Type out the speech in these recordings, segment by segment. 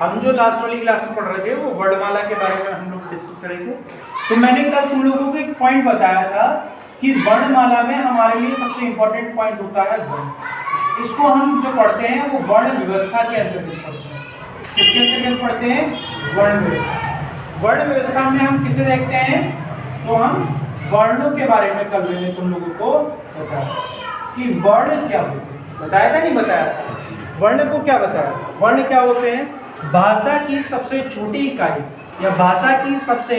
हम जो लास्ट वाली क्लास में पढ़ रहे थे वो वर्णमाला के बारे में हम लोग डिस्कस कर रहे थे। तो मैंने कल तुम लोगों को एक पॉइंट बताया था कि वर्णमाला में हमारे लिए सबसे इंपॉर्टेंट पॉइंट होता है वर्ण। इसको हम जो पढ़ते हैं वो वर्ण व्यवस्था के अंतर्गत पढ़ते हैं। किसके अंतर्गत पढ़ते हैं? वर्ण व्यवस्था। वर्ण व्यवस्था में हम किसे देखते हैं? तो हम वर्णों के बारे में कल मैंने तुम लोगों को बताया कि वर्ण क्या होते हैं। बताया था नहीं बताया था? वर्ण को क्या बताया? वर्ण क्या होते हैं? भाषा की सबसे छोटी इकाई या भाषा की सबसे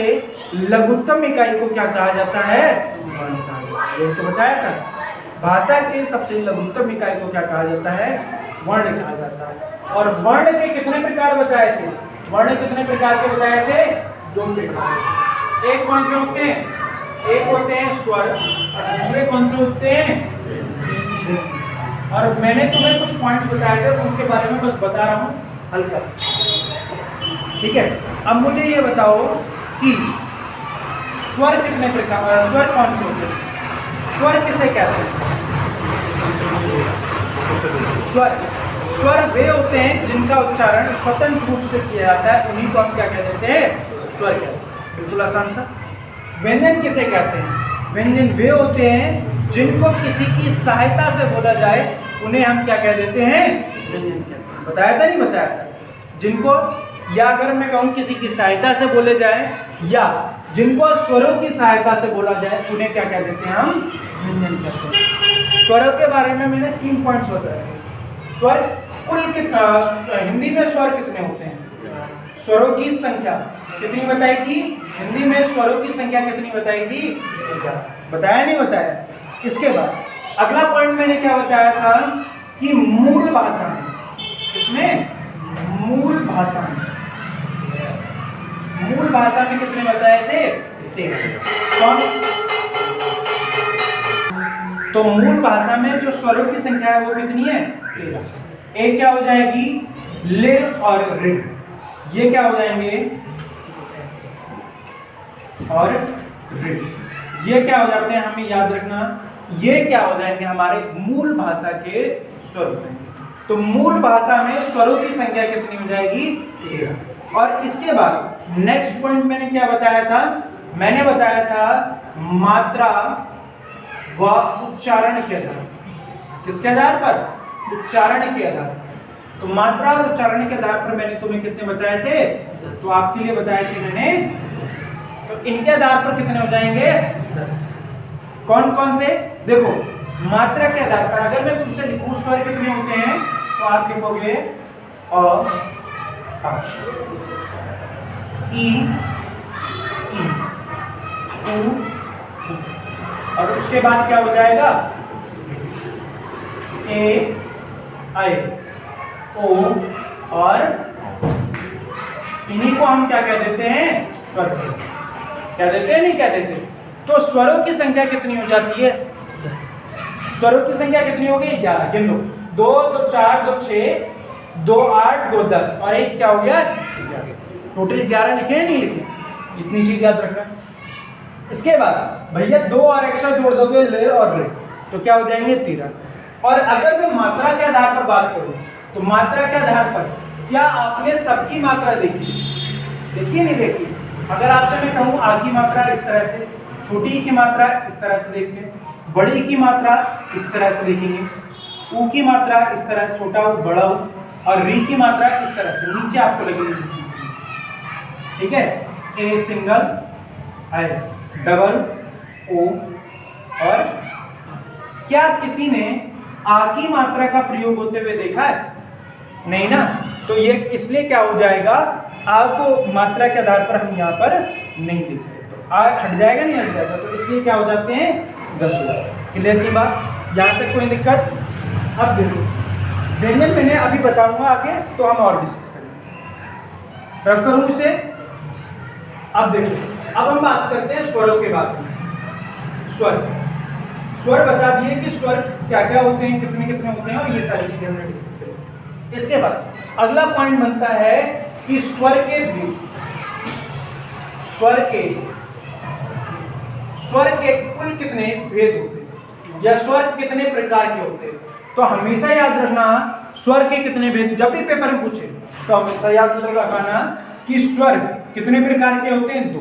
लघुत्तम इकाई को क्या कहा जाता है? वर्ण कहा जाता है। ये तो बताया था। भाषा के सबसे लघुत्तम इकाई को क्या कहा जाता है? वर्ण कहा जाता है। और वर्ण के कितने प्रकार बताए थे? वर्ण कितने प्रकार के बताए थे? 2 प्रकार। एक कौन से होते हैं? एक होते हैं स्वर और दूसरे कौन से होते हैं? और मैंने तुम्हें कुछ पॉइंट्स बताए थे उनके बारे में बस बता रहा हूँ हल्का सा, ठीक है। अब मुझे ये बताओ कि स्वर कितने प्रकार, स्वर कौन से होते हैं? स्वर किसे कहते हैं? स्वर वे होते हैं जिनका उच्चारण स्वतंत्र रूप से किया जाता है, उन्हीं को हम क्या कह देते हैं? स्वर कहते हैं। बिल्कुल आसान सा। व्यंजन किसे कहते हैं? व्यंजन वे होते हैं जिनको किसी की सहायता से बोला जाए, उन्हें हम क्या कह देते हैं? व्यंजन कहते हैं। बताया था नहीं बताया था? जिनको, या अगर मैं कहूँ किसी की सहायता से बोले जाए या जिनको स्वरों की सहायता से बोला जाए, उन्हें क्या कह देते हैं? हम व्यंजन कहते हैं। स्वरों के बारे में मैंने 3 पॉइंट्स बताए। स्वर कुल कितना, हिंदी में स्वर कितने होते हैं? स्वरों की संख्या कितनी बताई थी? हिंदी में स्वरों की संख्या कितनी बताई थी? बताया नहीं बताया? इसके बाद अगला पॉइंट मैंने क्या बताया था कि मूल भाषा में, इसमें मूल भाषा में कितने बताए थे? 13। कौन? तो मूल भाषा में जो स्वरों की संख्या है वो कितनी है? 13। एक क्या हो जाएगी? लिर और ऋ। ये क्या हो जाएंगे? और ऋ। ये क्या हो जाते हैं? हमें याद रखना, ये क्या हो जाएंगे? हमारे मूल भाषा के स्वर। तो मूल भाषा में स्वरों की संख्या कितनी हो जाएगी? 13। और इसके बाद नेक्स्ट पॉइंट मैंने क्या बताया था? मैंने बताया था मात्रा व उच्चारण के आधार। किसके आधार पर? उच्चारण के आधार। तो मात्रा और उच्चारण के आधार पर मैंने तुम्हें कितने बताए थे? तो आपके लिए बताए थे मैंने। तो इनके आधार पर कितने हो जाएंगे? 10। कौन कौन से? देखो, मात्रा के आधार पर अगर मैं तुमसे लिखूं स्वर कितने होते हैं, तो आप लिखोगे अ, आ, ई, उ, और उसके बाद क्या हो जाएगा? ए, आई, ओ और इन्हीं को हम क्या कह देते हैं? स्वर। क्या देते हैं? नहीं क्या देते? तो स्वरों की संख्या कितनी हो जाती है? स्वरों की संख्या कितनी होगी? 11। गिन लो। 2 2 4 2 6 2 8 2 10 और एक क्या हो गया? 11। टोटल 11 लिखे हैं नहीं लिखे? इतनी चीज याद रखना। इसके बाद भैया 2 और एक्स्ट्रा जोड़ दोगे, ले और रे, तो क्या हो जाएंगे? 13। और अगर मैं मात्रा के आधार पर बात करूं, तो मात्रा के आधार पर क्या आपने सबकी मात्रा देखी? देखी नहीं देखी? अगर आपसे मैं कहूँ आ की मात्रा इस तरह से, छोटी की मात्रा इस तरह से देखते हैं, बड़ी की मात्रा इस तरह से देखेंगे, ऊ की मात्रा इस तरह, छोटा ऊ बड़ा ऊ, और री की मात्रा इस तरह से नीचे आपको लगेगी। ठीक है? ए सिंगल, आई डबल, ओ और क्या किसी ने आ की मात्रा का प्रयोग होते हुए देखा है? नहीं ना। तो ये इसलिए क्या हो जाएगा? आ को मात्रा के आधार पर हम यहाँ पर नहीं देखते, तो आ हट जाएगा, नहीं हट जाएगा, तो इसलिए क्या हो जाते हैं? 10 हो जाएगा। क्लियर की बात? यहाँ तक कोई दिक्कत? अब देखो, व्यंजन मैंने अभी बताऊंगा आगे, तो हम और डिस्कस करेंगे। रफ करूँ इसे? अब देखो, अब हम बात करते हैं स्वरों के बारे में। स्वर बता दिए कि स्वर क्या क्या होते हैं, कितने कितने होते हैं, और ये सारी चीजें हमने डिस्कस करेंगे। इसके बाद अगला पॉइंट बनता है कि स्वर के कुल कितने भेद होते हैं या स्वर कितने प्रकार के होते हैं। तो हमेशा याद रखना, स्वर के कितने भेद, जब भी पेपर में पूछे तो हमेशा याद रखना कि स्वर कितने प्रकार के होते हैं, 2।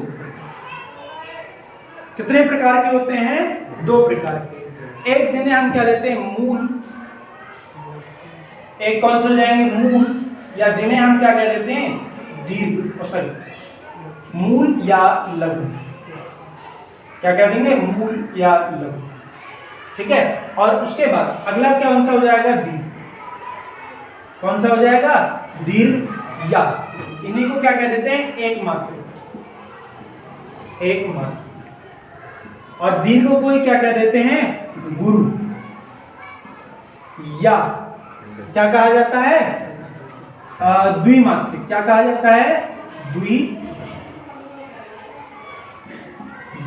कितने प्रकार के होते हैं, 2 प्रकार के। एक जिन्हें हम क्या लेते हैं, मूल, एक कौन से जाएंगे, मूल, या जिन्हें हम क्या कह देते हैं, दीर्घ, सॉरी, मूल या लघु। क्या कह देंगे, मूल या लघु, ठीक है। और उसके बाद अगला क्या कौन सा हो जाएगा, दीर्घ। कौन सा हो जाएगा, दीर्घ या, इन्हीं को क्या कह देते हैं, एक मात्र, एक मात्र। और दीर्घ को कोई क्या कह देते हैं, गुरु, या क्या कहा जाता है, द्विमात्रिक। क्या कहा जाता है,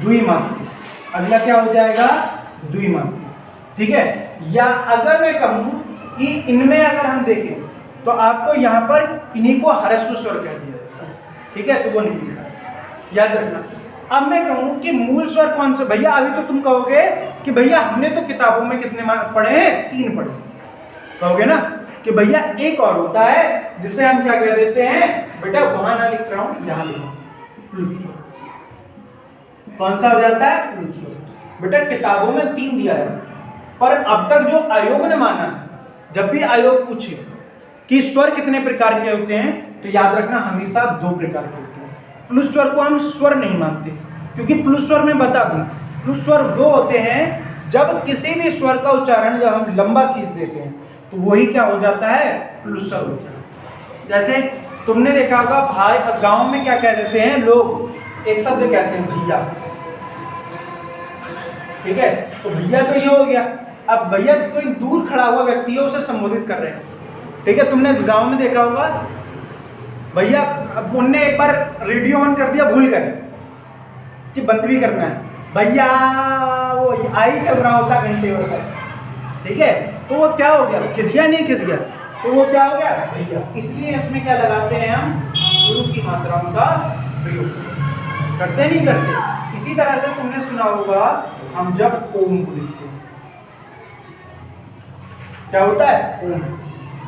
द्विमात्रिक। अगला क्या हो जाएगा, द्विमात्रिक, ठीक है। या अगर मैं कहूं कि इनमें अगर हम देखें तो आपको यहां पर इन्हीं को ह्रस्व स्वर कह दिया जाता है, ठीक है, तो वो नहीं लिखा, याद रखना। अब मैं कहूं कि मूल स्वर कौन से, भैया अभी तो तुम कहोगे कि भैया हमने तो किताबों में कितने पढ़े हैं, 3 पढ़े, कहोगे ना कि भैया एक और होता है जिसे हम क्या कह देते हैं, बेटा वहां ना लिख रहा हूं, यहां लिखो, प्लुत स्वर। कौन सा हो जाता है, प्लुत स्वर। बेटा किताबों में 3 दिया है, पर अब तक जो आयोग ने माना, जब भी आयोग पूछे कि स्वर कितने प्रकार के होते हैं, तो याद रखना हमेशा 2 प्रकार के होते हैं। प्लुत स्वर को हम स्वर नहीं मानते, क्योंकि प्लुत स्वर में बता दूं, प्लुत स्वर वो होते हैं जब किसी भी स्वर का उच्चारण जब हम लंबा खींच देते हैं तो वही क्या हो जाता है, प्लुत स्वर हो जाता है। जैसे तुमने देखा होगा भाई, गांव में क्या कह देते हैं लोग, एक शब्द कहते हैं भैया, ठीक है, तो भैया तो ये हो गया। अब भैया कोई दूर खड़ा हुआ व्यक्ति है, उसे संबोधित कर रहे हैं, ठीक है, तुमने गांव में देखा होगा भैया, अब उनने एक बार रेडियो ऑन कर दिया, भूल गए कि बंद भी करना है, भैया वो आई चल रहा होता घंटे भर तक, ठीक है, तो वो क्या हो गया, खिंच गया, नहीं खिंच गया, तो वो क्या हो गया, भैया। इसलिए इसमें क्या लगाते हैं हम, गुरु की मात्राओं का प्रयोग करते, नहीं करते। इसी तरह से तुमने सुना होगा हम जब ओम को लिखते हैं, क्या होता है, ओम,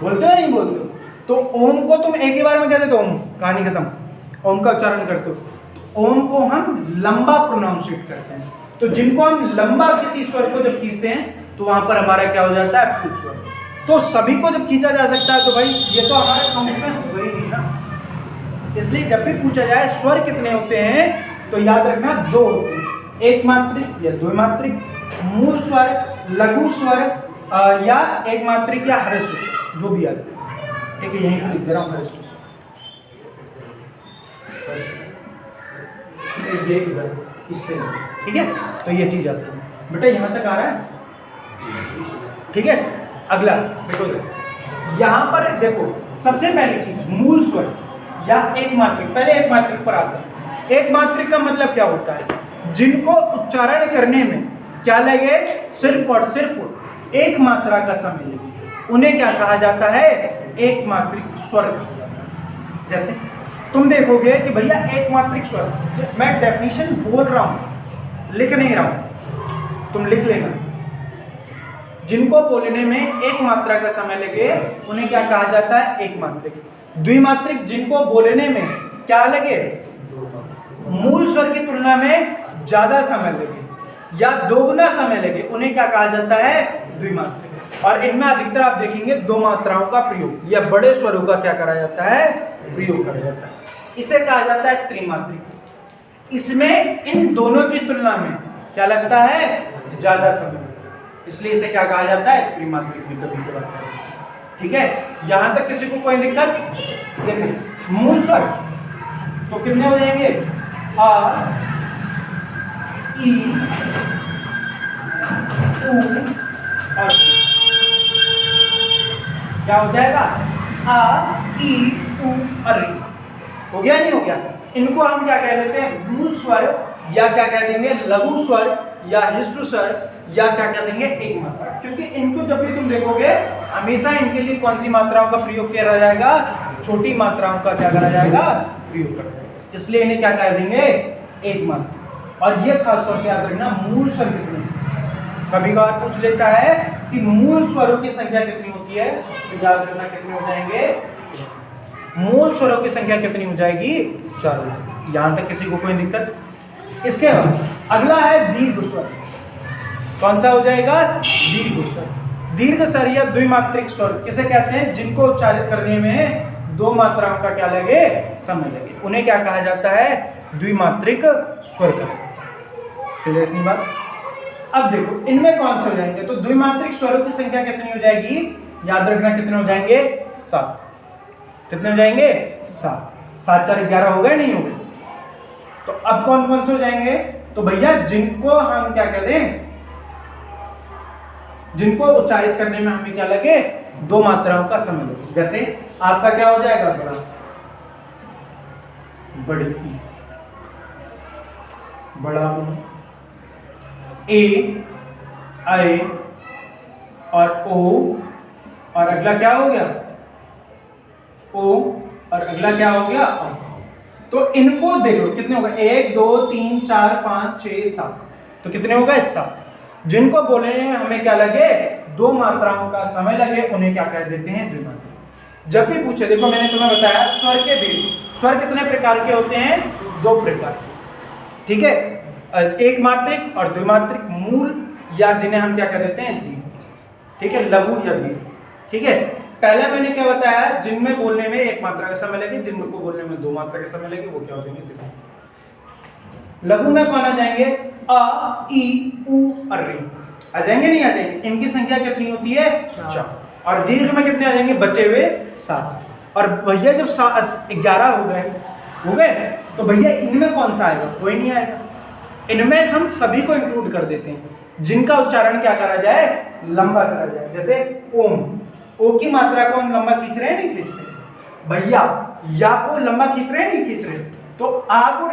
बोलते हो नहीं बोलते हो, तो ओम को तुम एक ही बार में कहते हो, ओम, कहानी खत्म, ओम का उच्चारण करते हो। तो ओम को हम लंबा प्रोनाउंसिएट करते हैं, तो जिनको हम लंबा किसी स्वर को जब खींचते हैं तो वहां पर हमारा क्या हो जाता है, प्लुत स्वर। तो सभी को जब खींचा जा सकता है तो भाई ये तो हमारे काउंट में होगा ही नहीं ना। इसलिए जब भी पूछा जाए स्वर कितने होते हैं, तो याद रखना 2 होते हैं, एक मात्रिक या द्विमात्रिक, मूल स्वर, लघु स्वर, या एक मात्रिक या ह्रस्व स्वर, जो भी आता है, ठीक है, यहीं पर लिख दे रहा हूं, ह्रस्व स्वर, ये इधर इससे, ठीक है, तो ये चीज आती है बेटा, यहां तक आ रहा है, ठीक है। अगला देखो, यहां पर देखो, सबसे पहली चीज मूल स्वर या एक मात्रिक, पहले एक मात्रिक पर आता है। एक मात्रिक का मतलब क्या होता है, जिनको उच्चारण करने में क्या लगे, सिर्फ और सिर्फ एक मात्रा का समय लगे, उन्हें क्या कहा जाता है, एक मात्रिक स्वर। जैसे तुम देखोगे कि भैया एक मात्रिक स्वर, मैं डेफिनेशन बोल रहा हूं, लिख नहीं रहा हूं, तुम लिख लेना, जिनको बोलने में एक मात्रा का समय लगे उन्हें क्या कहा जाता है, एक मात्रिक। द्विमात्रिक, जिनको बोलने में क्या लगे, मूल स्वर की तुलना में ज्यादा समय लगे या दोगुना समय लगे, उन्हें क्या कहा जाता है, द्विमात्रिक। और इनमें अधिकतर आप देखेंगे 2 मात्राओं का प्रयोग या बड़े स्वरों का क्या करा जाता है, प्रयोग करा जाता है, इसे कहा जाता है त्रिमात्रिक। इसमें इन दोनों की तुलना में क्या लगता है, ज्यादा समय, इसलिए इसे क्या कहा जाता है, त्रिमात्रिक भी कभी कभार, ठीक है। यहां तक किसी को कोई दिक्कत, देखिए मूल स्वर तो कितने हो जाएंगे, आ, ई, उ और क्या हो जाएगा, आ, ई, उ और री, हो गया नहीं हो गया। इनको हम क्या कह देते हैं, मूल स्वर, या क्या कह देंगे, लघु स्वर, या ह्रस्व स्वर, या क्या कह देंगे, एक मात्रा। क्योंकि इनको जब भी तुम देखोगे हमेशा इनके लिए कौन सी मात्राओं का प्रयोग किया जाएगा, छोटी मात्राओं का क्या करा जाएगा, प्रयोग करा जाएगा, इसलिए इन्हें क्या कह देंगे, एक मात्रा। और ये खास तौर से याद रखना, मूल स्वर कितने, कभी कभार पूछ लेता है कि मूल स्वरों की संख्या कितनी होती है, तो याद रखना कितने हो जाएंगे, मूल स्वरों की संख्या कितनी हो जाएगी, 4 हो जाएगी। यहां तक किसी को कोई दिक्कत? इसके बाद अगला है दीर्घ स्वर। कौन सा हो जाएगा, दीर्घ स्वर। दीर्घ स्वर या द्विमात्रिक स्वर किसे कहते हैं, जिनको उच्चारित करने में 2 मात्राओं का क्या लगे, समय लगे, उन्हें क्या कहा जाता है, द्विमात्रिक स्वर कहा जाता है। क्लियर इतनी बात? अब देखो इनमें कौन से हो जाएंगे, तो द्विमात्रिक स्वरों की संख्या कितनी हो जाएगी, याद रखना कितने हो जाएंगे, 7। कितने हो जाएंगे, 7। 7 4 11 हो गए, नहीं हो गए? तो अब कौन कौन से हो जाएंगे, तो भैया जिनको हम क्या कहते हैं, जिनको उच्चारित करने में हमें क्या लगे, 2 मात्राओं का समय लगे। जैसे आपका क्या हो जाएगा, बड़ा, बड़ी, बड़ा, ए, आई और ओ, और अगला क्या हो गया, ओ, और अगला क्या हो गया, औ। तो इनको देखो कितने होगा, 1 2 3 4 5 6 7, तो कितने हो गए, 7। जिनको बोलने में हमें क्या लगे, 2 मात्राओं का समय लगे, उन्हें क्या कह देते हैं, द्विमात्रिक। जब भी पूछे, देखो मैंने तुम्हें बताया स्वर के भेद, स्वर कितने प्रकार के होते हैं, 2 प्रकार, ठीक है, एक मात्रिक और द्विमात्रिक, मूल या जिन्हें हम क्या कह देते हैं, दीर्घ, ठीक है, लघु या दीर्घ, ठीक है। पहले मैंने क्या बताया, जिनमें बोलने में 1 मात्रा का समय लगे, जिनको बोलने में 2 मात्रा का समय लगे, वो क्या हो जाएंगे, द्विमात्रिक। लघु में कौन आ जाएंगे, अ, ई, उ और ऋ आ जाएंगे, नहीं आ जाएंगे? इनकी संख्या कितनी होती है, 4। और दीर्घ में कितने आ जाएंगे, बचे हुए 7। और भैया जब 11 हो गए, तो भैया इनमें कौन सा आएगा, कोई नहीं आएगा। इनमें हम सभी को इंक्लूड कर देते हैं जिनका उच्चारण क्या करा जाए, लंबा करा जाए। जैसे ओम, ओ की मात्रा को हम लंबा खींच रहे हैं, नहीं खींच रहे भैया, या को लंबा खींच रहे हैं, नहीं खींच रहे, तो आ को,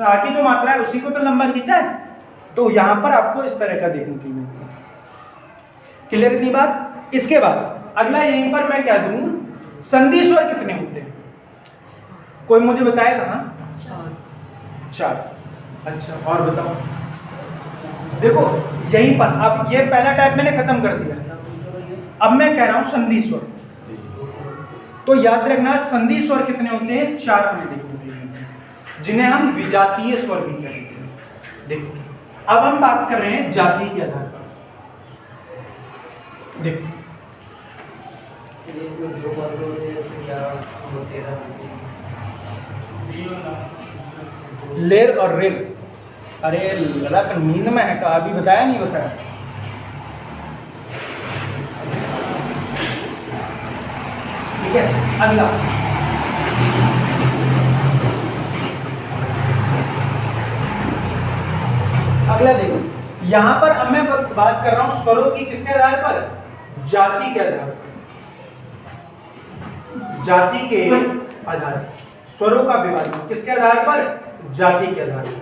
आ की जो मात्रा है उसी को तो लंबा खींचा है। तो यहां पर आपको इस तरह का देखने के लिए मिलता है। क्लियर इतनी बात? इसके बाद अगला यहीं पर मैं क्या दूं, संधि स्वर कितने होते हैं, कोई मुझे बताएगा? हाँ, 4। अच्छा, और बताओ, देखो यहीं पर, अब ये पहला टाइप मैंने खत्म कर दिया, अब मैं कह रहा हूं संधि स्वर। तो याद रखना संधि स्वर कितने होते हैं, 4 हमें देखने के लिए मिलते हैं, जिन्हें हम विजातीय स्वर भी कहते हैं। देखो अब हम बात कर रहे हैं जाति के आधार पर। देखो लेर और रेल, अरे लड़ा कर नींद में है, कहा अभी बताया नहीं बताया। ठीक है, अगला देखो, यहां पर अब मैं बात कर रहा हूं स्वरों की, किसके आधार पर, जाति के आधार पर। जाति के आधार पर स्वरों का विभाजन किसके आधार पर, जाति के आधार पर।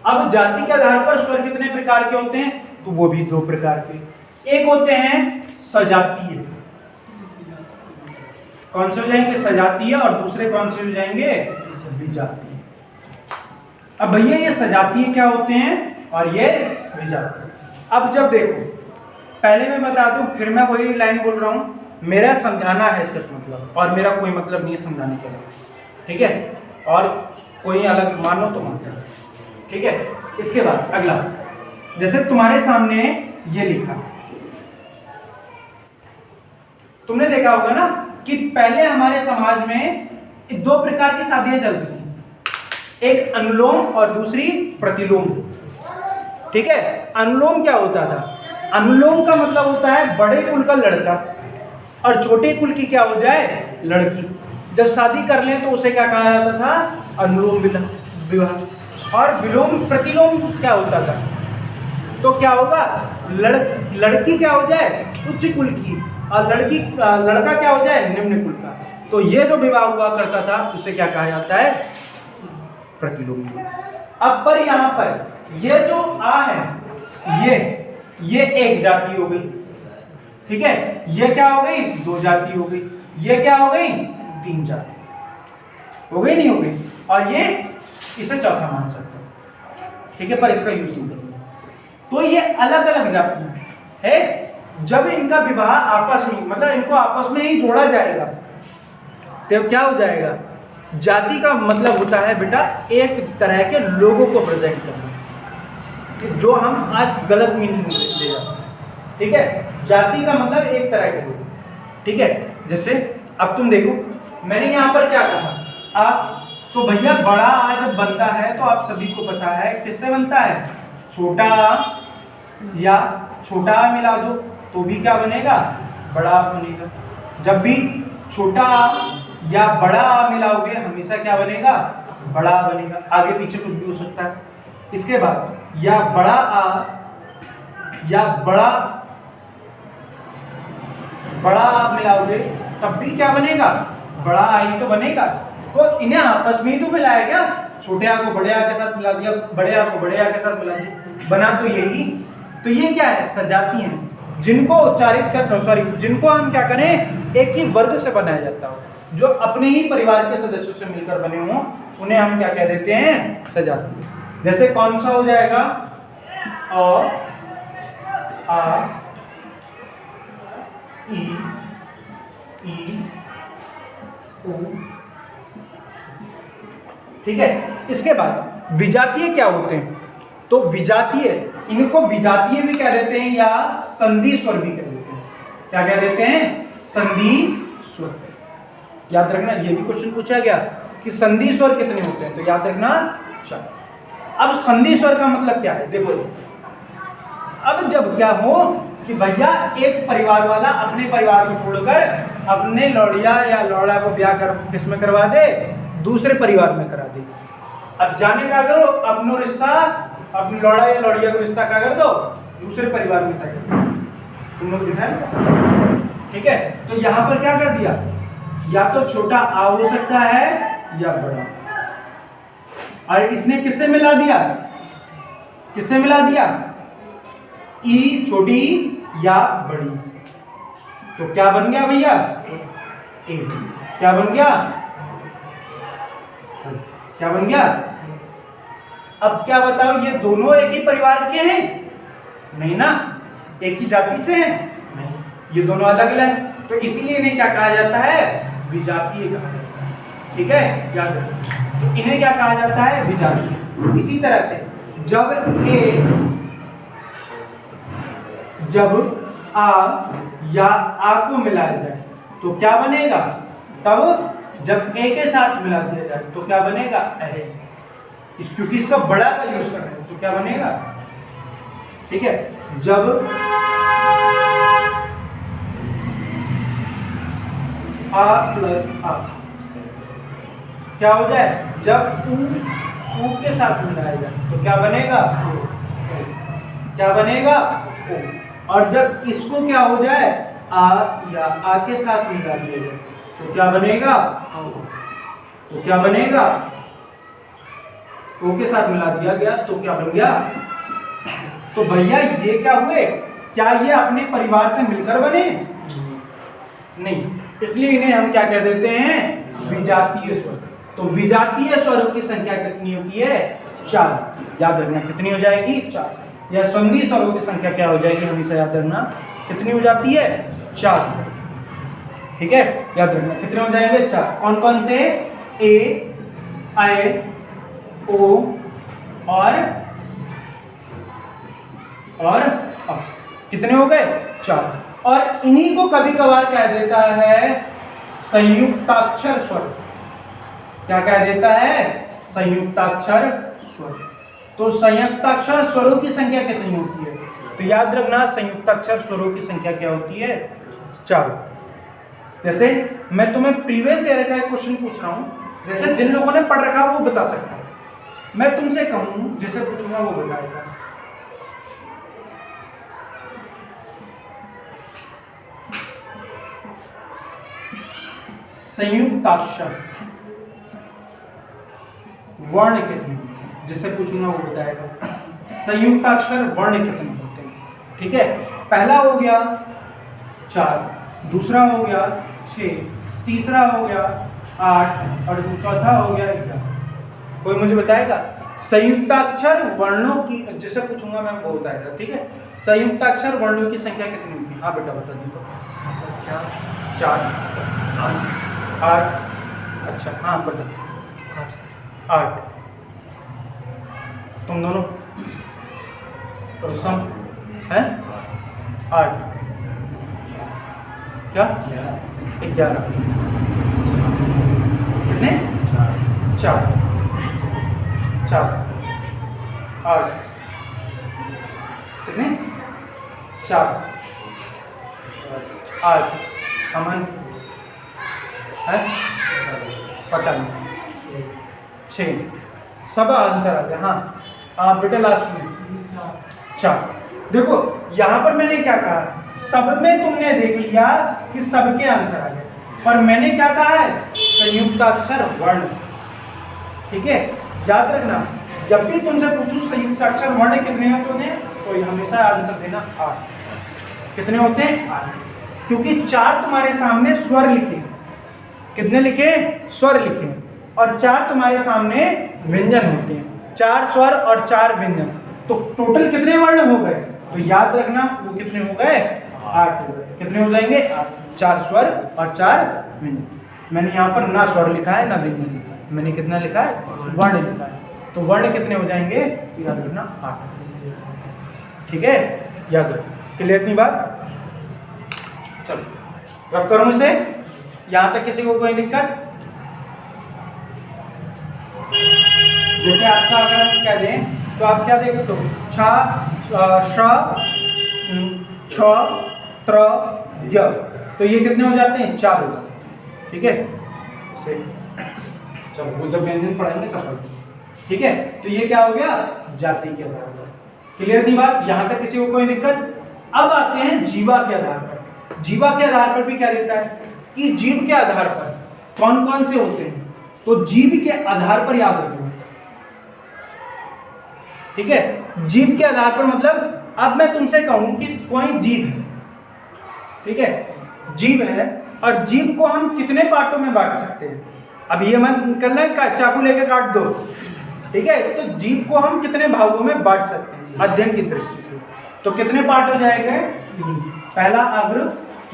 अब जाति के आधार पर स्वर कितने प्रकार के होते हैं, तो वो भी 2 प्रकार के। एक होते हैं सजातीय, कौन से हो जाएंगे, सजातीय, और दूसरे कौन से हो जाएंगे, विजातीय। अब भैया ये सजातीय क्या होते हैं और ये विजातीय। अब जब देखो, पहले मैं बता दूं, फिर मैं वही लाइन बोल रहा हूं, मेरा समझाना है सिर्फ मतलब, और मेरा कोई मतलब नहीं है समझाने के लिए, ठीक है, और कोई अलग मानो तो मान लो, ठीक है। इसके बाद अगला, जैसे तुम्हारे सामने ये लिखा, तुमने देखा होगा ना कि पहले हमारे समाज में 2 प्रकार की शादियां चलती थी, एक अनुलोम और दूसरी प्रतिलोम, ठीक है। अनुलोम क्या होता था, अनुलोम का मतलब होता है बड़े कुल का लड़का और छोटे कुल की क्या हो जाए, लड़की, जब शादी कर लें तो उसे क्या कहा जाता था, अनुलोम विवाह। और विलोम प्रतिलोम क्या होता था, तो क्या होगा, लड़की क्या हो जाए, उच्च कुल की, और लड़का क्या हो जाए, निम्न कुल का। तो ये जो विवाह हुआ करता था उसे क्या कहा जाता है, प्रतिलोम। अब पर यहाँ पर ये जो आ है, ये एक जाति हो गई, ठीक है, ये क्या हो गई, 2 जाति हो गई, ये क्या हो गई, 3 जाति हो गई, नहीं हो गई, और ये इसे चौथा मान सकते हैं, ठीक है, पर इसका यूज नहीं करेंगे। तो ये अलग अलग जातियां है, जब इनका विवाह आपस में, मतलब इनको आपस में ही जोड़ा जाएगा, तो क्या हो जाएगा? जाति का मतलब होता है बेटा एक तरह के लोगों को प्रेजेंट करना, जो हम आज गलत मीनिंग ले जाते हैं। ठीक है, जाति का मतलब एक तरह के लोग। ठीक है, जैसे अब तुम देखो, मैंने यहाँ पर क्या कहा, आप तो भैया बड़ा आ जब बनता है तो आप सभी को पता है किससे बनता है? छोटा या छोटा आ मिला दो तो भी क्या बनेगा? बड़ा आ बनेगा। जब भी छोटा या बड़ा आ मिलाओगे हमेशा क्या बनेगा? बड़ा आ बनेगा। आगे पीछे कुछ भी हो सकता है। इसके बाद या बड़ा आ या बड़ा आ मिलाओगे तब भी क्या बनेगा? बड़ा आ ही तो बनेगा। तो इन्हें आपस में ही तो मिलाया गया, छोटे आ को बड़े आ के साथ मिला दिया, बड़े आ को बड़े आ के साथ मिला दिया, बना तो यही। तो ये क्या है? सजाती हैं, जिनको उच्चारित कर जिनको हम क्या करें? एक ही वर्ग से बनाया जाता हो, जो अपने ही परिवार के सदस्यों से मिलकर बने हों, उन्हें हम क्या कह देते हैं? सजाती। जैसे कौन सा हो जाएगा? अ आ ई उ। ठीक है, इसके बाद विजातीय क्या होते हैं? तो विजातीय, इनको विजातीय भी कह देते हैं या संधि स्वर भी कह देते हैं। क्या कह देते हैं? संधि स्वर। याद रखना, ये भी क्वेश्चन पूछा गया कि संधि स्वर कितने होते हैं, तो याद रखना 4। अब संधि स्वर का मतलब क्या है? देखो, अब जब क्या हो कि भैया एक परिवार वाला अपने परिवार को छोड़कर अपने लौड़िया या लौड़ा को ब्याह कर किसमें करवा दे? दूसरे परिवार में करा दे। अब जाने क्या करो, अपनो रिश्ता, अपनी लौड़ा या लौड़िया को रिश्ता क्या कर दो? दूसरे परिवार में तय कर दो। तुम लोग दिखाए? ठीक है, तो यहाँ पर क्या कर दिया? या तो छोटा आ हो सकता है या बड़ा, और इसने किससे मिला दिया? किससे मिला दिया? ई छोटी या बड़ी। तो क्या बन गया भैया? ए। क्या बन गया? क्या बन गया? अब क्या बताओ, ये दोनों एक ही परिवार के हैं? नहीं ना, एक ही जाति से हैं? नहीं, ये दोनों अलग अलग, तो इसीलिए इन्हें क्या कहा जाता है? विजातीय कहा जाता है। ठीक है, याद रखो, तो इन्हें क्या कहा जाता है? विजातीय। इसी तरह से जब आ या आ को मिलाया जाए तो क्या बनेगा? तब जब ए के साथ मिला दिया जाए तो क्या बनेगा? अरे, क्योंकि इसका बड़ा का यूज कर रहे हैं तो क्या बनेगा? ठीक है, जब आ प्लस आ क्या हो जाए? जब ऊ के साथ मिलाया जाए तो क्या बनेगा? ओ। क्या बनेगा? ओ। और जब इसको क्या हो जाए? आ या आ के साथ मिला दिया जाए तो क्या बनेगा? तो क्या बनेगा? ओ के साथ मिला दिया गया तो क्या बन गया? तो भैया ये क्या हुए? क्या ये अपने परिवार से मिलकर बने? नहीं, इसलिए इन्हें हम क्या कह देते हैं? विजातीय स्वर। तो विजातीय स्वरों की संख्या कितनी होती है? 4। याद रखना, कितनी हो जाएगी? 4। या संधि स्वरों की संख्या क्या हो जाएगी? हमेशा याद रखना, कितनी हो जाती है? 4। ठीक है, याद रखना, कितने हो जाएंगे? 4। कौन कौन से? ए, आई, ओ और अ। कितने हो गए? 4। और इन्हीं को कभी कभार कह देता है संयुक्ताक्षर स्वर। क्या कह देता है? संयुक्ताक्षर स्वर। तो संयुक्ताक्षर स्वरों की संख्या कितनी होती है? तो याद रखना, संयुक्ताक्षर स्वरों की संख्या क्या होती है? 4। जैसे मैं तुम्हें प्रीवियस ईयर का एक क्वेश्चन पूछ रहा हूं, जैसे जिन लोगों ने पढ़ रखा वो बता सकता है, मैं तुमसे कहूं जिसे पूछूंगा वो बताएगा। संयुक्ताक्षर वर्ण कितने? जिससे पूछूंगा वो बताएगा। संयुक्ताक्षर वर्ण कितने होते हैं? ठीक है, पहला हो गया 4, दूसरा हो गया 6, तीसरा हो गया 8 और चौथा हो गया 11। कोई मुझे बताएगा संयुक्ताक्षर वर्णों की, जिसे पूछूंगा मैं वो बताएगा। ठीक है, संयुक्ताक्षर वर्णों की संख्या कितनी होती है? हाँ बेटा बता दीपक। क्या? 4 8 8। अच्छा हाँ बेटा 8। तुम दोनों सम है 8 क्या 11 कितने 4 8 कितने 4 8 अमन है पता नहीं 6 सब आंसर आ गया। हाँ बेटा लास्ट में 4। देखो यहाँ पर मैंने क्या कहा, सब में तुमने देख लिया कि सबके आंसर आ गए, पर मैंने क्या कहा है संयुक्त अक्षर वर्ण। ठीक है, याद रखना जब भी तुमसे पूछूं संयुक्त अक्षर वर्ण कितने होते हैं तो हमेशा आंसर देना 8। कितने होते हैं 8, क्योंकि 4 तुम्हारे सामने स्वर लिखे। कितने लिखे स्वर लिखे, और 4 तुम्हारे सामने व्यंजन होते हैं। 4 स्वर और 4 व्यंजन, तो टोटल कितने वर्ण हो गए, तो याद रखना वो कितने हो गए 8 हो गए। कितने हो जाएंगे 4 स्वर और 4 व्यंजन। मैंने यहाँ पर ना स्वर लिखा है ना व्यंजन लिखा है, मैंने कितना लिखा है वर्ण लिखा है। तो वर्ण कितने हो जाएंगे तो याद रखना 8। ठीक है, याद रखना। क्लियर नहीं बात? चलो रफ करूं इसे, यहां तक किसी को कोई दिक्कत? जैसे आपका अगर हम कह दें तो आप क्या देखें तो छ श त्र य, तो ये कितने हो जाते हैं 4 हो जाते हैं। ठीक है, चलो वो जब व्यंजन पढ़ेंगे तब पढ़ेंगे। ठीक है, तो ये क्या हो गया जाति के आधार पर। क्लियर थी बात? यहां तक किसी को कोई दिक्कत? अब आते हैं जीवा के आधार पर। जीवा के आधार पर भी क्या देता है कि जीव के आधार पर कौन कौन से होते हैं, तो जीव के आधार पर याद रखना। ठीक है, जीव के आधार पर मतलब अब मैं तुमसे कहूं कि कोई जीव है, ठीक है जीव है, और जीव को हम कितने पार्टों में बांट सकते हैं। अब ये मत करना है चाकू लेके काट दो, ठीक है, तो जीव को हम कितने भागों में बांट सकते हैं अध्ययन की दृष्टि से। तो कितने पार्ट हो जाएंगे 3, पहला अग्र,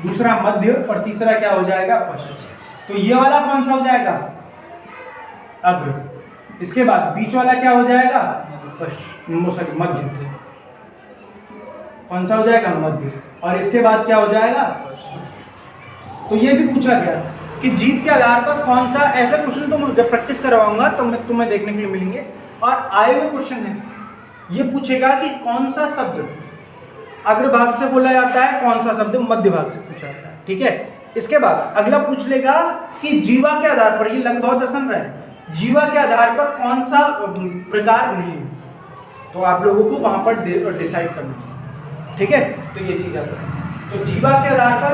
दूसरा मध्य और तीसरा क्या हो जाएगा पश्च। तो ये वाला कौन सा हो जाएगा अग्र, इसके बाद बीच वाला क्या हो जाएगा सॉरी मध्य, कौन सा हो जाएगा मध्य, और इसके बाद क्या हो जाएगा। तो ये भी पूछा गया कि जीव के आधार पर कौन सा, ऐसा क्वेश्चन तो जब प्रैक्टिस करवाऊंगा तो तुम्हें देखने के लिए मिलेंगे, और आए हुए क्वेश्चन है ये पूछेगा कि कौन सा शब्द अग्रभाग से बोला जाता है, कौन सा शब्द मध्य भाग से पूछा जाता है। ठीक है, इसके बाद अगला पूछ लेगा कि जीवा के आधार पर, ये लगभग बहुत आसान रहा है, जीवा के आधार पर कौन सा प्रकार नहीं, तो आप लोगों को वहां पर डिसाइड करना है। ठीक है, तो ये चीज आता है। तो जीवा के आधार पर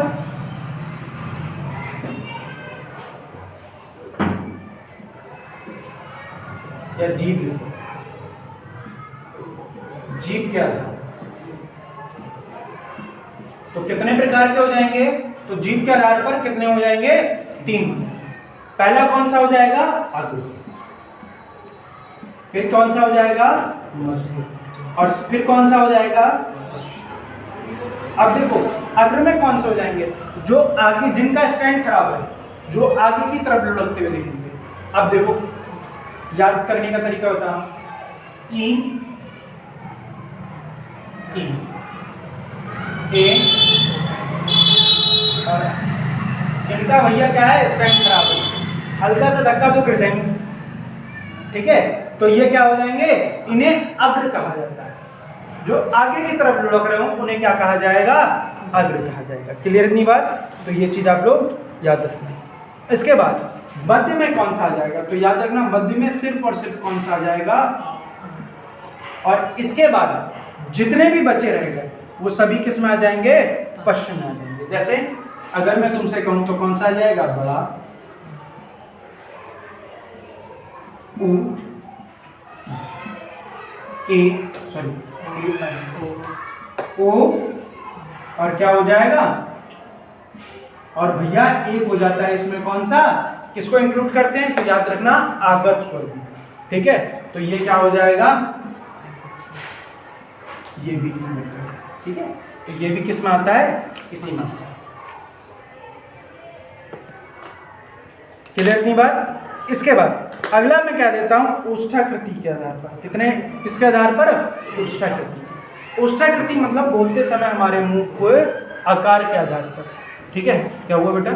या जीव, जीव के आधार तो कितने प्रकार के हो जाएंगे, तो जीव के आधार पर कितने हो जाएंगे 3। पहला कौन सा हो जाएगा अग्र, फिर कौन सा हो जाएगा और फिर कौन सा हो जाएगा। अब देखो अग्र में कौन से हो जाएंगे, जो आगे जिनका स्टैंड खराब है, जो आगे की तरफ लुढ़कते हुए दिखेंगे। अब देखो याद करने का तरीका होता है ई ए, और इनका भैया क्या है स्टैंड खराब है, हल्का सा धक्का तो गिर जाएंगे। ठीक है, तो ये क्या हो जाएंगे, इन्हें अग्र कहा जाता है। जो आगे की तरफ लुढ़क रहे हो उन्हें क्या कहा जाएगा अग्र कहा जाएगा। क्लियर इतनी बात? तो ये चीज आप लोग याद रखना। इसके बाद मध्य में कौन सा आ जाएगा, तो याद रखना मध्य में सिर्फ और सिर्फ कौन सा आ जाएगा, और इसके बाद जितने भी बचे रहेंगे वो सभी किस में आ जाएंगे पश्चिम में आ जाएंगे। जैसे अगर मैं तुमसे कहूं तो कौन सा आ जाएगा बड़ा उ ए सॉरी ओ, और क्या हो जाएगा, और भैया एक हो जाता है इसमें कौन सा, किसको इंक्लूड करते हैं, तो याद रखना आगत स्वर। ठीक है, तो ये क्या हो जाएगा ये भी। ठीक है। तो ये भी किस में आता है, इसी में। क्लियर इतनी बात। इसके बाद अगला मैं कह देता हूं ओष्ठाकृति के आधार पर। किसके आधार पर, ओष्ठाकृति। ओष्ठाकृति मतलब बोलते समय हमारे मुंह को आकार के आधार पर। ठीक है, क्या हुआ बेटा,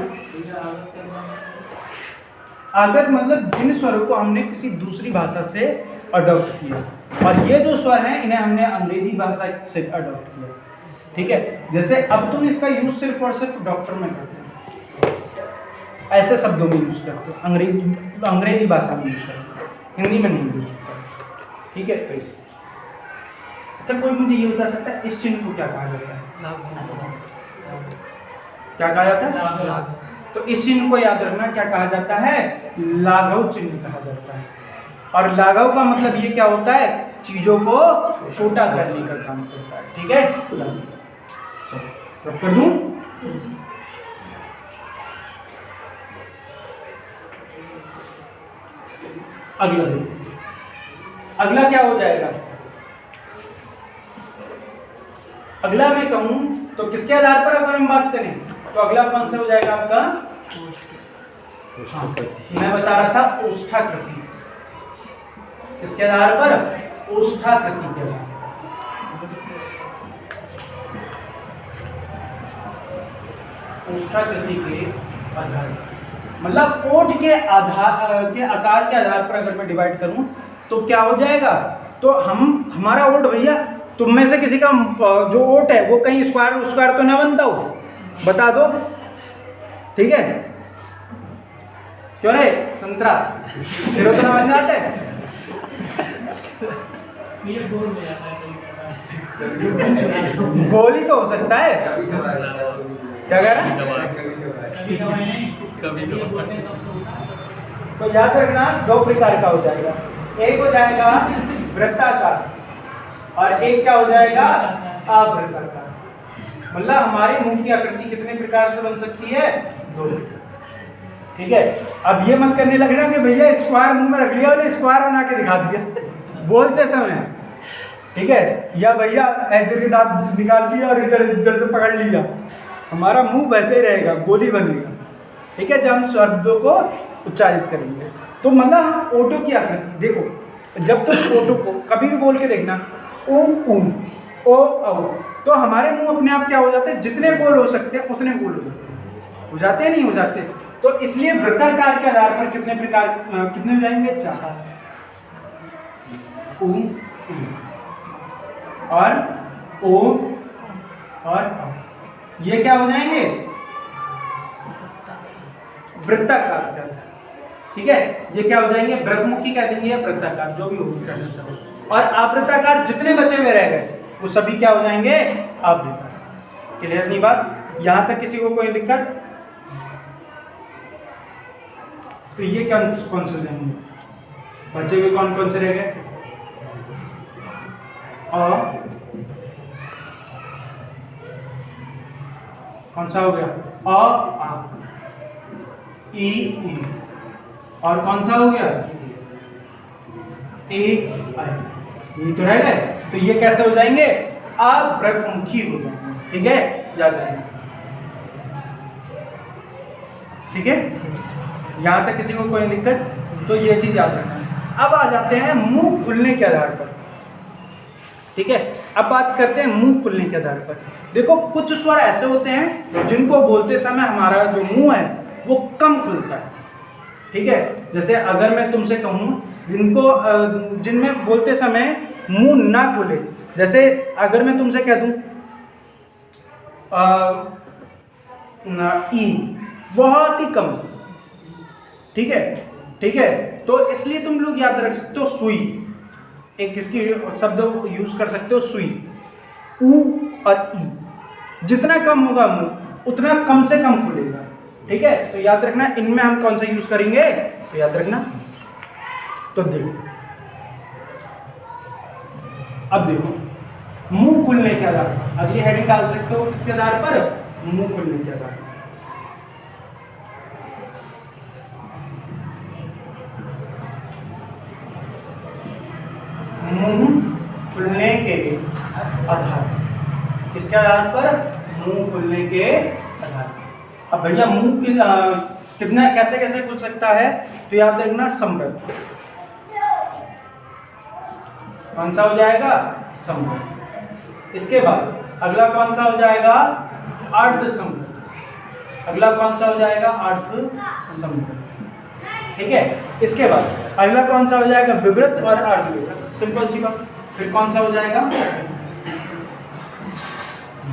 आगत मतलब जिन स्वरों को हमने किसी दूसरी भाषा से अडॉप्ट किया, और ये जो स्वर हैं इन्हें हमने अंग्रेजी भाषा से अडॉप्ट किया। ठीक है, जैसे अब तुम इसका यूज सिर्फ और सिर्फ डॉक्टर में करते हो, ऐसे शब्दों में यूज करते हो, अंग्रेजी भाषा में यूज करते हो, हिंदी में नहीं यूज करते। ठीक है, तो इस अच्छा कोई मुझे ये बता सकता है इस चिन्ह को क्या कहा जाता है, क्या कहा जाता है? तो इस चिन्ह को याद रखना, क्या कहा जाता है, लाघव चिन्ह कहा जाता है। और लाघव का मतलब ये क्या होता है, चीजों को छोटा करने का काम करता है। ठीक है, चलो रफ कर दूं। अगला देखो, अगला क्या हो जाएगा, अगला मैं कहूं तो किसके आधार पर अगर हम बात करें तो अगला कौन सा हो जाएगा आपका, मैं बता रहा था ओष्ठाकृति। किसके आधार पर, ओष्ठाकृति के आधार। ओष्ठाकृति के आधार मतलब ओठ के आधार के आकार के आधार पर अगर मैं डिवाइड करूं तो क्या हो जाएगा, तो हमारा ओठ भैया तुम में से किसी का जो ओठ है वो कहीं स्क्वायर तो ना बनता हो, बता दो। ठीक है, क्यों रे संतरा, तेरे तो ना बन जाते हैं। गोल ही तो हो सकता है, क्या कह रहा है, तो याद रखना दो प्रकार का हो जाएगा, एक हो जाएगा वृत्ताकार और एक क्या हो जाएगा, आवृत्ताकार। मतलब हमारे मुंह की आकृति कितने प्रकार से बन सकती है, दो। ठीक है, अब ये मत करने लगना कि भैया स्क्वायर मुंह में रख लिया और स्क्वायर बना के दिखा दिया बोलते समय। ठीक है, या भैया ऐसे के दांत निकाल लिया और इधर इधर से पकड़ लिया, हमारा मुंह वैसे ही रहेगा, गोली बनेगा। ठीक है, जब हम शब्दों को उच्चारित करेंगे तो मतलब हम ओठों की आकृति देखो, जब तुम ओठों को कभी भी बोल के देखना ओ ओ, तो हमारे मुंह अपने आप क्या हो जाते हैं, जितने गोल हो सकते हैं उतने गोल हो जाते हैं, नहीं हो जाते। तो इसलिए वृत्ताकार के आधार पर कितने प्रकार, कितने हो जाएंगे, 4। और ओ और ये क्या हो जाएंगे, वृत्ताकार। ठीक है, ये क्या हो जाएंगे, वृत्तमुखी कह देंगे या वृत्ताकार, जो भी होगी कहना चाहो। और आवृत्ताकार जितने बचे हुए रह गए वो सभी क्या हो जाएंगे, आवृत्ताकार। क्लियर नहीं बात, यहां तक किसी को कोई दिक्कत, तो ये कौन से जाएंगे, बचे हुए कौन से रह गए, और कौन सा हो गया, आ, ई, और कौन सा हो गया, ए, आई। ये तो रह गए, तो ये कैसे हो जाएंगे, अवृत्तमुखी हो जाएंगे। ठीक है, याद रखना। ठीक है, यहां तक किसी को कोई दिक्कत, तो ये चीज याद रखना। अब आ जाते हैं मुंह खुलने के आधार पर। ठीक है, अब बात करते हैं मुंह खुलने के आधार पर। देखो कुछ स्वर ऐसे होते हैं जिनको बोलते समय हमारा जो मुंह है वो कम खुलता है। ठीक है, जैसे अगर मैं तुमसे कहूँ जिनमें बोलते समय मुंह ना खुले, जैसे अगर मैं तुमसे कह दूं ई, बहुत ही कम। ठीक है, तो इसलिए तुम लोग याद रख सकते हो सुई, एक किसकी शब्द यूज कर सकते हो, सुई। ऊ और ई, जितना कम होगा मुंह उतना कम से कम खुलेगा। ठीक है, तो याद रखना इनमें हम कौन सा यूज करेंगे, तो याद रखना। तो देखो, अब देखो मुंह खुलने के आधार पर अगली हेडिंग डाल सकते हो, किसके आधार पर, मुंह खुलने के आधार पर। मुंह खुलने के आधार। किसके आधार पर? मुंह खुलने के आधार पर। अब भैया मुंह कितना कैसे कैसे खुल सकता है? तो याद रखना समृद्ध। कौन सा हो जाएगा? समृद्ध। इसके बाद अगला कौन सा हो जाएगा? अर्ध समृद्ध। अगला कौन सा हो जाएगा? अर्ध समृद्ध। ठीक है, इसके बाद अगला कौन सा हो जाएगा? विवृत और अर्ध विवृत। सिंपल सी बात। फिर कौन सा हो जाएगा?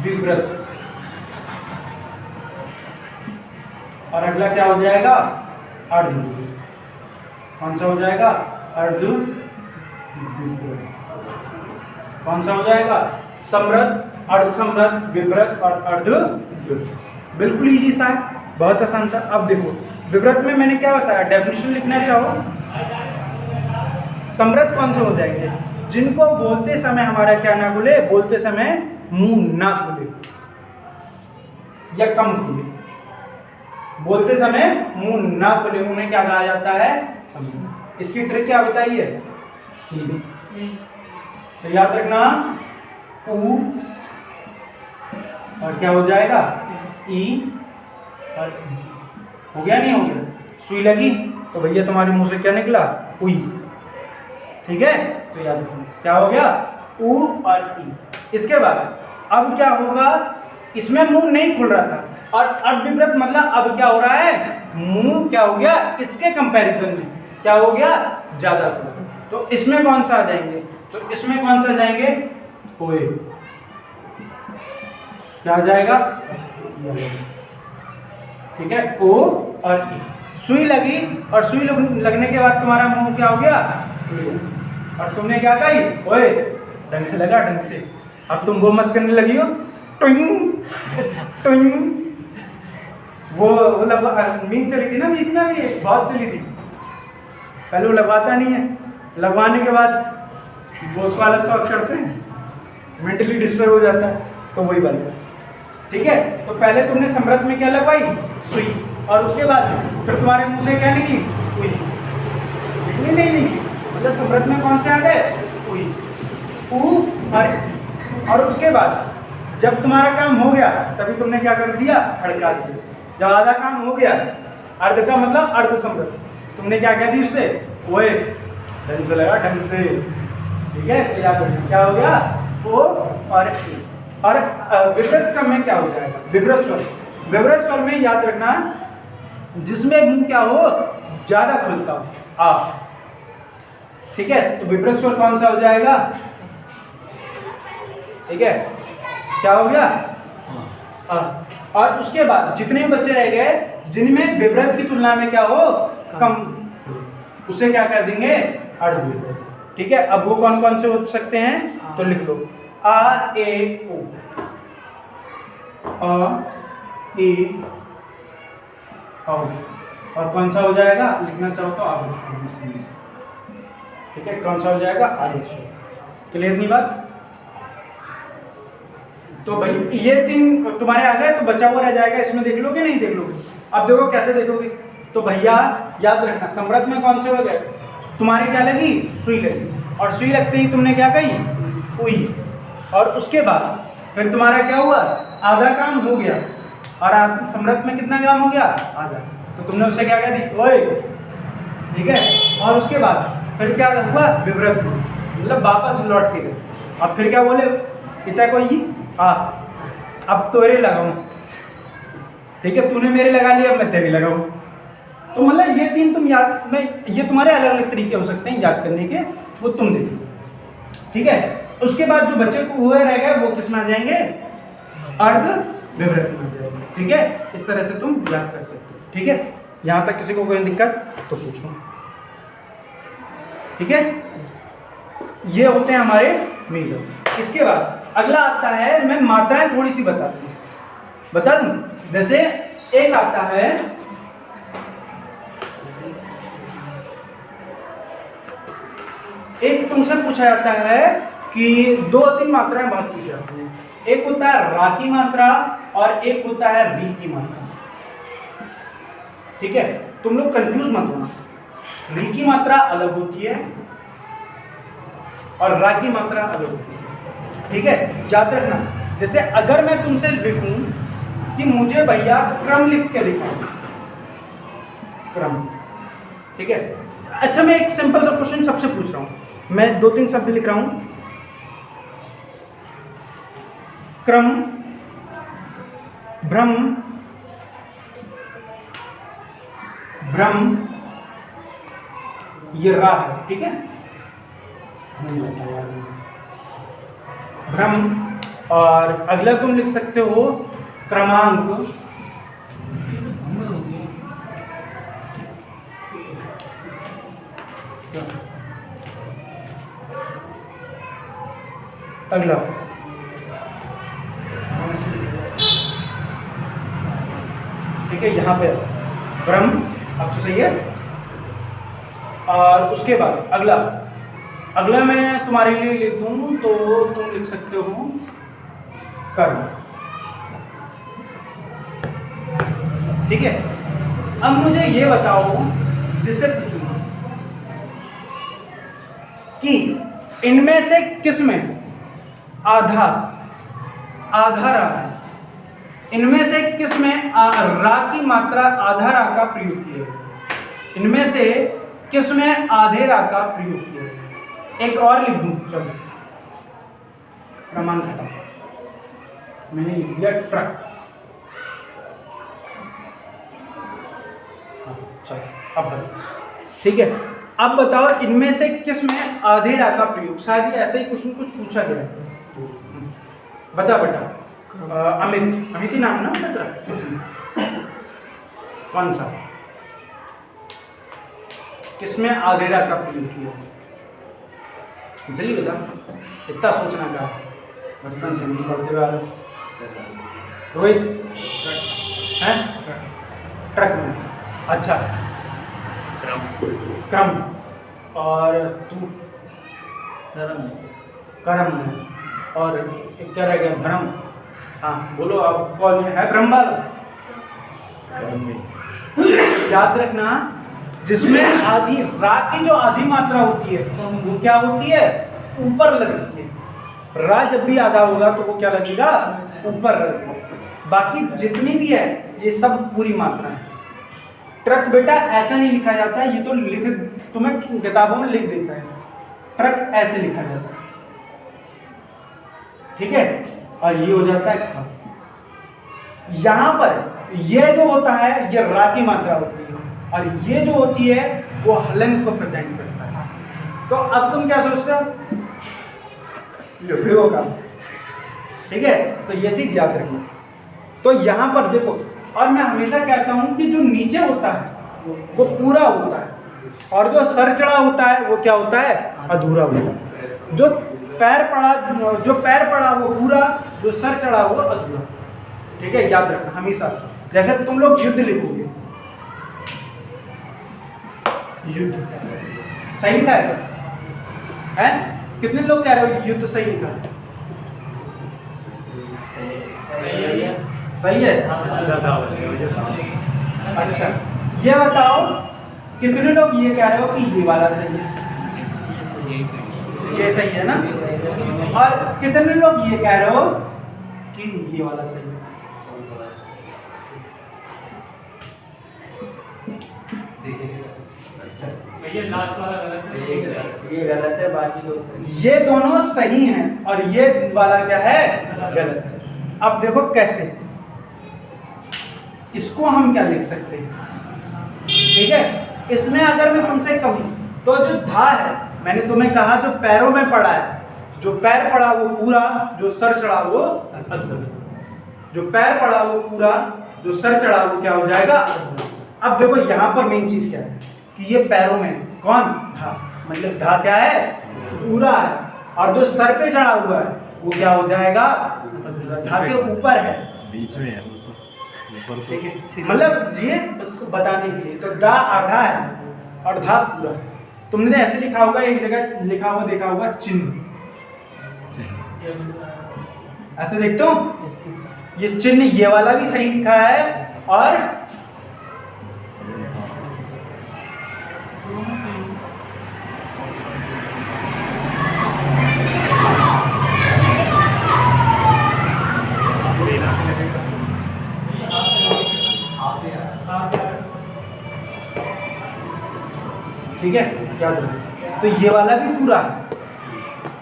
विवृत। और अगला क्या हो जाएगा? अर्ध विवृत। कौन सा हो जाएगा? अर्ध विवृत। कौन सा हो जाएगा? समृद्ध, अर्ध समृद्ध, विवृत और अर्ध विवृत। बिल्कुल इजी सा है, बहुत आसान सा। अब देखो विवृत में मैंने क्या बताया? डेफिनेशन लिखना चाहो। समृद्ध कौन से हो जाएंगे? जिनको बोलते समय हमारा क्या ना खुले? बोलते समय मुंह ना खुले या कम खुले। बोलते समय मुंह ना खुले, उन्हें क्या कहा जाता है? समृद्ध। इसकी ट्रिक क्या बताइए? तो याद रखना ऊ और क्या हो जाएगा? ई और हो गया नहीं हो गया? सुई लगी तो भैया तुम्हारे मुंह से क्या निकला? उई। ठीक है, तो याद रखना क्या हो गया? ऊ और ई। इसके बाद अब क्या होगा? इसमें मुंह नहीं खुल रहा था और अर्ध विवृत मतलब अब क्या हो रहा है? मुंह क्या हो गया? इसके कंपैरिजन में क्या हो गया? ज्यादा खुला। तो इसमें कौन सा आ जाएंगे? तो इसमें कौन सा जाएंगे? ओए। क्या आ जाएगा? ठीक है, ओ और ई। सुई लगी और सुई लगने के बाद तुम्हारा मुंह क्या हो गया? और तुमने क्या कही? ओए, ढंग से लगा, ढंग से। अब तुम वो मत करने लगी हो टुइंग टुइंग। वो मीम चली थी ना बीच में, अभी बहुत चली थी। पहले वो लगवाता नहीं है, लगवाने के बाद वो उसको अलग शौक चढ़ते हैं, मेंटली डिस्टर्ब हो जाता है, तो वही बनता है। ठीक है, तो पहले तुमने समृद्ध में क्या लगवाई? सुई। और उसके बाद फिर तुम्हारे मुंह से क्या निकली? उई। निकली नहीं निकली? मतलब समृद्ध में कौन से आ गए? उई, ऊ और उसके बाद जब तुम्हारा काम हो गया तभी तुमने क्या कर दिया? हड़का दिया। जब आधा काम हो गया, अर्ध का मतलब अर्ध समृद्ध, तुमने क्या कह दी उससे? ओए, ढंग से लगा, ढंग से। ठीक है, तो याद रखना क्या हो गया? ओ और ई। और विवृत का में क्या हो जाएगा? विवृत स्वर। विवृत स्वर में याद रखना जिसमें मुंह क्या हो? ज्यादा खुलता हो, आ। ठीक है, तो विवृत स्वर कौन सा हो जाएगा? ठीक है, क्या हो गया? आ। और उसके बाद जितने बच्चे रह गए जिनमें विवृत की तुलना में क्या हो? कम, उसे क्या कर देंगे? अर्ध विवृत। ठीक है, अब वो कौन कौन से हो सकते हैं? तो लिख लो। आ ए ओ। अ ए औ। और कौन सा हो जाएगा? लिखना चाहो तो आगे। ठीक है, कौन सा हो जाएगा? आगे। क्लियर नहीं बात? तो भाई ये तीन तुम्हारे आ गए, तो बचा हुआ रह जाएगा, इसमें देख लोगे नहीं देख लोगे? अब देखो कैसे देखोगे। तो भैया याद रखना समृद्ध में कौन से हो गए? तुम्हारी क्या लगी? सुई लगी। और सुई लगते ही तुमने क्या कही? उई। और उसके बाद फिर तुम्हारा क्या हुआ? आधा काम हो गया। और समृद्ध में कितना काम हो गया? आधा। तो तुमने उससे क्या कह दी? ओए। ठीक है, और उसके बाद फिर क्या हुआ? विवृत, मतलब वापस लौट के गए। अब फिर क्या बोले? इतना कोई अब तोरे लगाऊं। ठीक है, तूने मेरे लगा लिया, अब मैं तेरे लगाऊं। तो मतलब ये तीन तुम याद में, ये तुम्हारे अलग अलग तरीके हो सकते हैं याद करने के, वो तुम देखो। ठीक है, उसके बाद जो बच्चे को हुए रह गए वो किस में आ जाएंगे? अर्ध विवृत में आ जाएंगे। ठीक है, इस तरह से तुम याद कर सकते हो। ठीक है, यहाँ तक किसी को कोई दिक्कत तो पूछो। ठीक है, ये होते हैं हमारे मीटर। इसके बाद अगला आता है, मैं मात्राएं थोड़ी सी बता दूं। जैसे एक आता है एक तुमसे पूछा जाता है कि 2-3 मात्राएं बहुत पूछी जाती हैं। एक होता है रा की मात्रा और एक होता है री की मात्रा। ठीक है, तुम लोग कंफ्यूज मत होना। री की मात्रा अलग होती है और रा की मात्रा अलग होती है। ठीक है, याद रखना। जैसे अगर मैं तुमसे लिखूं कि मुझे भैया क्रम लिख के दिखाओ, क्रम, ठीक है। अच्छा मैं एक सिंपल सा क्वेश्चन सबसे पूछ रहा हूं, मैं 2-3 शब्द लिख रहा हूं, क्रम, भ्रम, भ्रम, ये रा है, ठीक है, भ्रम। और अगला तुम लिख सकते हो क्रमांक, अगला ठीक है, यहां पे भ्रम, अब तो सही है। और उसके बाद अगला मैं तुम्हारे लिए लिख दूं तो तुम लिख सकते हो कर्म, ठीक है। अब मुझे ये बताओ, जिससे पूछूंगा कि इनमें से किस में आधा रा है, इनमें से किस में रा की मात्रा आधा रा का प्रयोग किया है, इनमें से किस में आधे रा का प्रयोग किया है। एक और लिख दूं, चलो क्रमांक हटा, मैंने लिख दिया ट्रक, चलो अब बताओ, ठीक है। अब बताओ इनमें से किस में आधे रा का प्रयोग, शायद ये ऐसे ही क्वेश्चन कुछ पूछा गया है, बता बेटा। अमित ही नाम ना बेटा, कौन सा, किसमें आधे रा का प्रयोग किया, जल्दी बता, इतना सोचना का बचपन से नहीं पढ़ते हुए आ रहे। रोहित है ट्रक में, अच्छा क्रम, और तू कर्म में, और क्या रह गया भ्रम। हाँ बोलो आप, कौन है ब्रह्म वाला, याद रखना जिसमें आधी रा की जो आधी मात्रा होती है वो क्या होती है, ऊपर लगती है। रा जब भी आधा होगा तो वो क्या लगेगा, ऊपर लगेगा। बाकी जितनी भी है ये सब पूरी मात्रा है। ट्रक बेटा ऐसा नहीं लिखा जाता है, ये तो लिख तुम्हें किताबों में लिख देता है, ट्रक ऐसे लिखा जाता है, ठीक है। और ये हो जाता है ख। यहां पर ये जो होता है ये रा की मात्रा होती है, और ये जो होती है वो हलंत को प्रेजेंट करता है। तो अब तुम क्या सोचते हो, होगा, ठीक है। तो ये चीज याद रखना। तो यहां पर देखो, और मैं हमेशा कहता हूं कि जो नीचे होता है वो पूरा होता है, और जो सर चढ़ा होता है वो क्या होता है, अधूरा होता है। जो पैर पड़ा वो पूरा, जो सर चढ़ा वो अधूरा, ठीक है। याद रखना हमेशा, जैसे तुम लोग युद्ध लिखोगे, युद्ध सही लिखा है? कितने लोग कह रहे हो युद्ध सही लिखा है? सही है। अच्छा ये बताओ कितने लोग ये कह रहे हो कि ये वाला सही है, ये सही है ना, और कितने लोग ये कह रहे हो कि ये वाला सही है? ये लास्ट वाला गलत है, ये गलत है, बाकी दो ये दोनों सही हैं और ये वाला क्या है, गलत है। अब देखो कैसे, इसको हम क्या लिख सकते हैं, ठीक है। इसमें अगर मैं तुमसे कहूं तो जो धा है, मैंने तुम्हें कहा जो पैरों में पड़ा है, जो पैर पड़ा वो पूरा, जो सर चढ़ा वो अधूरा। जो पैर पड़ा वो पूरा, जो सर चढ़ा वो क्या हो जाएगा। अब देखो यहाँ पर मेन चीज क्या है कि ये पैरों में कौन, धा, मतलब धा क्या है, पूरा है, और जो सर पे चढ़ा हुआ है वो क्या हो जाएगा, धा के ऊपर है, बीच में है, ठीक है। मतलब ये बताने के लिए, तो दा आधा है और धा पूरा। तुमने ऐसे लिखा होगा, एक जगह लिखा हुआ देखा होगा चिन्ह, ऐसे देखते हो, ये चिन्ह ये वाला भी सही लिखा है, और याद रखना। तो ये वाला भी पूरा है,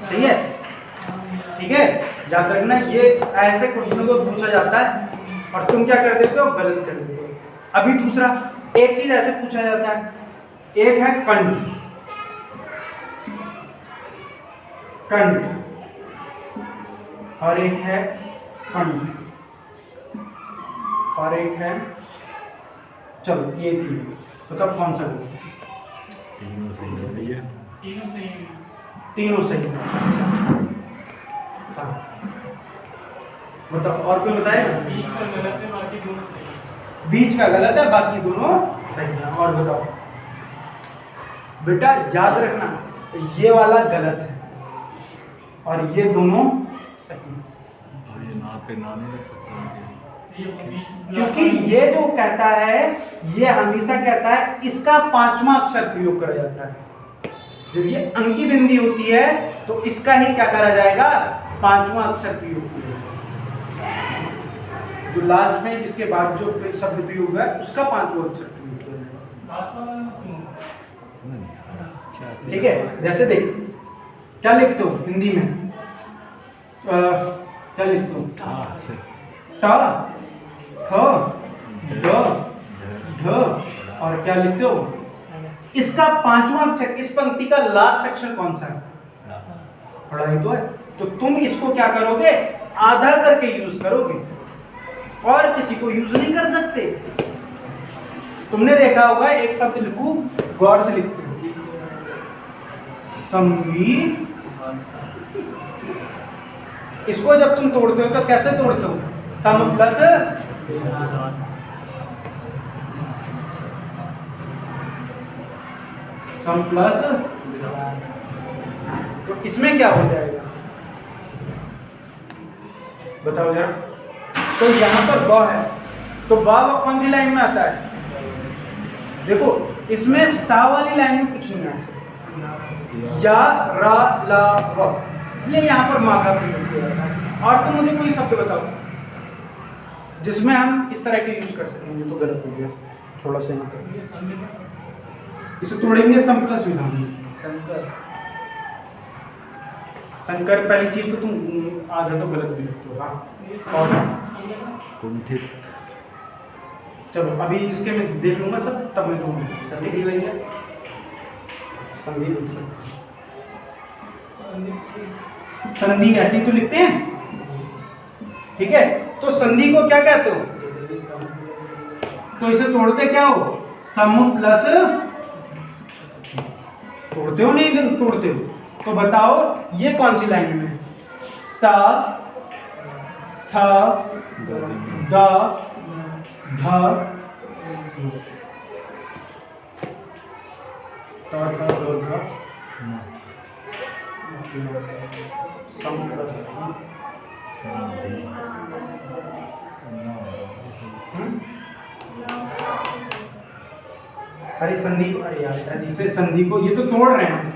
ठीक है, ठीक है, याद रखना। ये ऐसे क्वेश्चनों को पूछा जाता है और तुम क्या कर देते हो, गलत कर देते हो। अभी दूसरा एक चीज ऐसे पूछा जाता है, एक है कंड, कंड, और एक है कंड, और एक है, चलो ये तीन, बताओ कौन सा गलत है? तीनों सही है। तीनों सही है। हाँ बताओ, और कोई बताएगा? बीच का गलत है, बाकी दोनों सही है। बीच का गलत है, बाकी दोनों सही है। और बताओ बेटा, याद रखना ये वाला गलत है और ये दोनों सही है, और ये नाम पे नाम नहीं रख सकते ये बीच क्योंकि ये जो कहता है ये हमेशा कहता है इसका पांचवा अक्षर प्रयोग करा जाता है। जब ये अंकी बिंदी होती है तो इसका ही क्या करा जाएगा, पांचवा अक्षर प्रयोग किया जाएगा। जो लास्ट में इसके बाद जो शब्द प्रयोग है उसका पांचवा अक्षर प्रयोग किया जाएगा। लास्ट वाला ना सुनो। समझ नहीं आ रहा। क्या सही? ठीक है, जैसे देख क्या लिखते हो हिंदी में, क्या लिखते हो, हाँ, सही। ट, ठ, ड, ढ, और क्या लिखते हो, इसका पांचवा अक्षर, इस पंक्ति का लास्ट अक्षर कौन सा है, पढ़ाई तो है। तो तुम इसको क्या करोगे, आधा करके यूज करोगे और किसी को यूज नहीं कर सकते। तुमने देखा होगा एक शब्द लिखू, गौर से लिखते हो, संगी, इसको जब तुम तोड़ते हो तो कैसे तोड़ते हो, सम प्लस सम प्लस, तो इसमें क्या हो जाएगा बताओ जरा। तो यहाँ पर ब है तो ब कौन सी लाइन में आता है, देखो इसमें सा वाली लाइन में कुछ नहीं आ सकता, या रा ला व, इसलिए यहाँ पर माँ का प्रयोग किया जाता है। और तुम मुझे कोई शब्द बताओ जिसमें हम इस तरह के यूज कर सकेंगे। तो गलत हो गया थोड़ा सा यहाँ पर, ये समझ इसे तोड़ेंगे सम प्लस विधान में। शंकर, शंकर पहली चीज तो तुम आधा तो गलत भी लिखते हो। हाँ और कुंठित। चलो अभी इसके मैं देख लूंगा सब, तब मैं दूंगा संधि भैया, संधि लिख सकते हैं। संधि ऐसे ही तो लिखते हैं, ठीक है। तो संधि को क्या कहते हो, तो इसे तोड़ते क्या हो, सम प्लस, तोड़ते हो नहीं तोड़ते हो, तो बताओ ये कौन सी लाइन में है, ता, था, द, ध, ता, था, द, ध, सम प्लस, अरे संधि, अरे यार इसे संधि को ये तो तोड़ रहे हैं,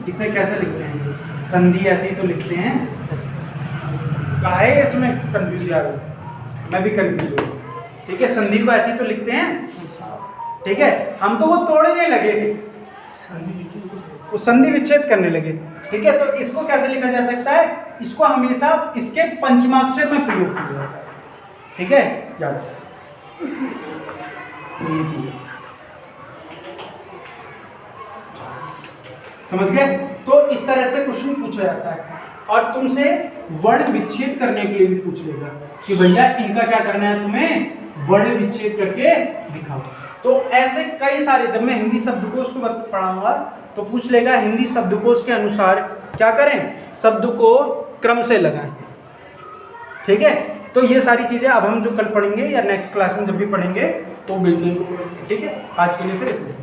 इसे कैसे लिखते हैं, संधि ऐसे ही तो लिखते हैं। काहे इसमें कंफ्यूज आ रहा हूं, मैं भी कंफ्यूज हूँ, ठीक है। संधि को ऐसे ही तो लिखते हैं, ठीक है। हम तो वो तोड़ने लगे, वो संधि विच्छेद करने लगे, ठीक है। तो इसको कैसे लिखा जा सकता है, इसको हमेशा इसके पंचमाक्षर में प्रयोग किया जाता है, ठीक है, याद रखो। ये चीज समझ गए। तो इस तरह से क्वेश्चन पूछा जाता है और तुमसे वर्ण विच्छेद करने के लिए भी पूछ लेगा कि भैया इनका क्या करना है, तुम्हें वर्ण विच्छेद करके दिखाओ। तो ऐसे कई सारे, जब मैं हिंदी शब्दकोश को पढ़ाऊंगा तो पूछ लेगा हिंदी शब्दकोश के अनुसार क्या करें, शब्द को क्रम से लगाएं, ठीक है। तो ये सारी चीजें अब हम जो कल पढ़ेंगे या नेक्स्ट क्लास में जब भी पढ़ेंगे तो बिल्कुल, ठीक है। आज के लिए फिर इतना।